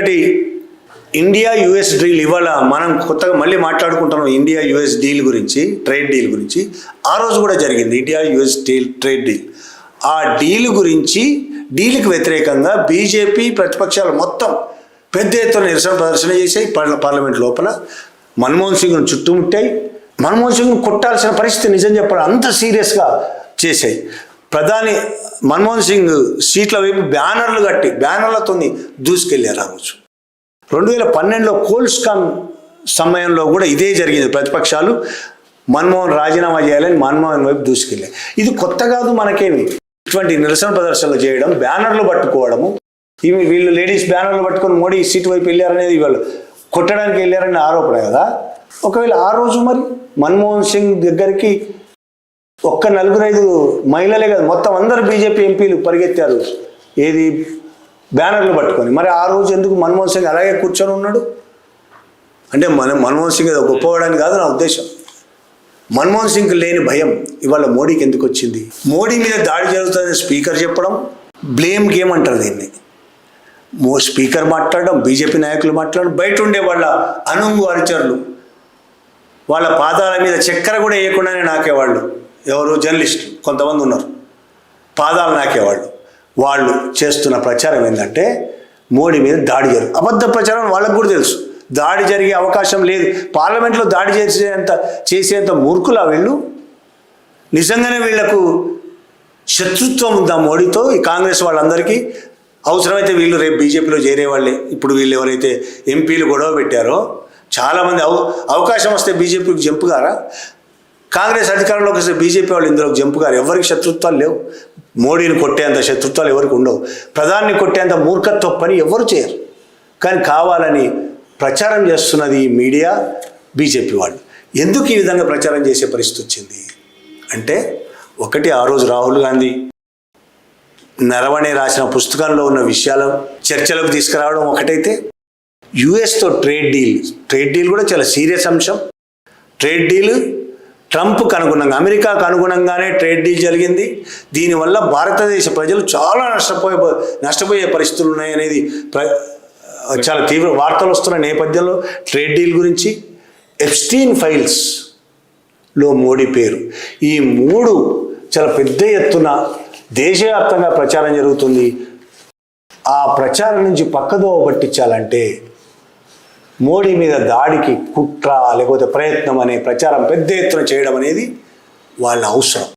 ఒకటి India US deal. ఇవాళ మనం కొత్తగా మళ్ళీ మాట్లాడుకుంటున్నాం ఇండియా యుఎస్ డీల్ గురించి, ట్రేడ్ డీల్ గురించి. ఆ రోజు కూడా జరిగింది ఇండియా యుఎస్ ట్రేడ్ డీల్. ఆ డీల్ గురించి, డీల్కి వ్యతిరేకంగా బీజేపీ ప్రతిపక్షాలు మొత్తం పెద్ద ఎత్తున నిరసన ప్రదర్శన చేశాయి. పార్లమెంట్ లోపల మన్మోహన్ సింగ్ను చుట్టుముట్టాయి. మన్మోహన్ సింగ్ను కొట్టాల్సిన పరిస్థితి నిజం చెప్పడం అంత సీరియస్గా చేశాయి. ప్రధాని మన్మోహన్ సింగ్ సీట్ల వైపు బ్యానర్లు కట్టి బ్యానర్లతో దూసుకెళ్ళారు. ఆ రోజు 2012లో కోల్స్కాన్ సమయంలో కూడా ఇదే జరిగింది. ప్రతిపక్షాలు మన్మోహన్ రాజీనామా చేయాలని మన్మోహన్ వైపు దూసుకెళ్ళాయి. ఇది కొత్త కాదు మనకేమి. ఇటువంటి నిరసన ప్రదర్శనలు చేయడం, బ్యానర్లు పట్టుకోవడము, ఇవి వీళ్ళు లేడీస్ బ్యానర్లు పట్టుకొని మోడీ సీటు వైపు వెళ్ళారనేది వాళ్ళు కొట్టడానికి వెళ్ళారనే ఆరోపణ కదా. ఒకవేళ ఆ రోజు మరి మన్మోహన్ సింగ్ దగ్గరికి ఒక్క 4-5 మహిళలే కదా, మొత్తం అందరు బీజేపీ ఎంపీలు పరిగెత్తారు ఏది బ్యానర్లు పట్టుకొని. మరి ఆ రోజు ఎందుకు మన్మోహన్ సింగ్ అలాగే కూర్చొని ఉన్నాడు? అంటే మన్మోహన్ సింగ్ ఏదో గొప్పవాడని కాదు నా ఉద్దేశం. మన్మోహన్ సింగ్ లేని భయం ఇవాళ మోడీకి ఎందుకు వచ్చింది? మోడీ మీద దాడి జరుగుతుందని స్పీకర్ చెప్పడం బ్లేమ్ గేమ్ అంటారు దీన్ని. స్పీకర్ మాట్లాడడం, బీజేపీ నాయకులు మాట్లాడడం, బయట ఉండే వాళ్ళ అనుంగు అనుచరులు వాళ్ళ పాదాల మీద చక్కెర కూడా వేయకుండానే నాకేవాళ్ళు, ఎవరు జర్నలిస్టులు కొంతమంది ఉన్నారు, పాదాలు నాకేవాళ్ళు. వాళ్ళు చేస్తున్న ప్రచారం ఏంటంటే మోడీ మీద దాడి జరుగు, అబద్ధ ప్రచారం. వాళ్ళకు కూడా తెలుసు దాడి జరిగే అవకాశం లేదు. పార్లమెంట్లో దాడి చేసేంత మూర్ఖులా వీళ్ళు? నిజంగానే వీళ్లకు శత్రుత్వం ఉందా మోడీతో? ఈ కాంగ్రెస్ వాళ్ళందరికీ అవసరమైతే వీళ్ళు రేపు బీజేపీలో చేరే వాళ్ళే. ఇప్పుడు వీళ్ళు ఎవరైతే ఎంపీలు గొడవ పెట్టారో చాలామంది అవకాశం వస్తే బీజేపీకి జంపుగారా? కాంగ్రెస్ అధికారంలోకి వస్తే బీజేపీ వాళ్ళు ఇందులోకి జంపుగారు. ఎవరికి శత్రుత్వాలు లేవు. మోడీని కొట్టేంత శత్రుత్వాలు ఎవరికి ఉండవు. ప్రధాని కొట్టేంత మూర్ఖత్వ పని ఎవరు చేయరు. కానీ కావాలని ప్రచారం చేస్తున్నది ఈ మీడియా, బీజేపీ వాళ్ళు. ఎందుకు ఈ విధంగా ప్రచారం చేసే పరిస్థితి వచ్చింది అంటే, ఒకటి ఆ రోజు రాహుల్ గాంధీ నరవణే రాసిన పుస్తకంలో ఉన్న విషయాలు చర్చలకు తీసుకురావడం ఒకటైతే, యుఎస్తో ట్రేడ్ డీల్ కూడా చాలా సీరియస్ అంశం. ట్రేడ్ డీల్ ట్రంప్కు అనుగుణంగా, అమెరికాకు అనుగుణంగానే ట్రేడ్ డీల్ జరిగింది. దీనివల్ల భారతదేశ ప్రజలు చాలా నష్టపోయే పరిస్థితులు ఉన్నాయనేది చాలా తీవ్ర వార్తలు వస్తున్న నేపథ్యంలో ట్రేడ్ డీల్ గురించి, ఎప్స్టీన్ ఫైల్స్లో మోడీ పేరు, ఈ 3 చాలా పెద్ద ఎత్తున దేశవ్యాప్తంగా ప్రచారం జరుగుతుంది. ఆ ప్రచారం నుంచి పక్కదోవ పట్టించాలంటే మోడీ మీద దాడికి కుట్ర లేకపోతే ప్రయత్నం అనే ప్రచారం పెద్ద ఎత్తున చేయడం అనేది వాళ్ళ అవసరం.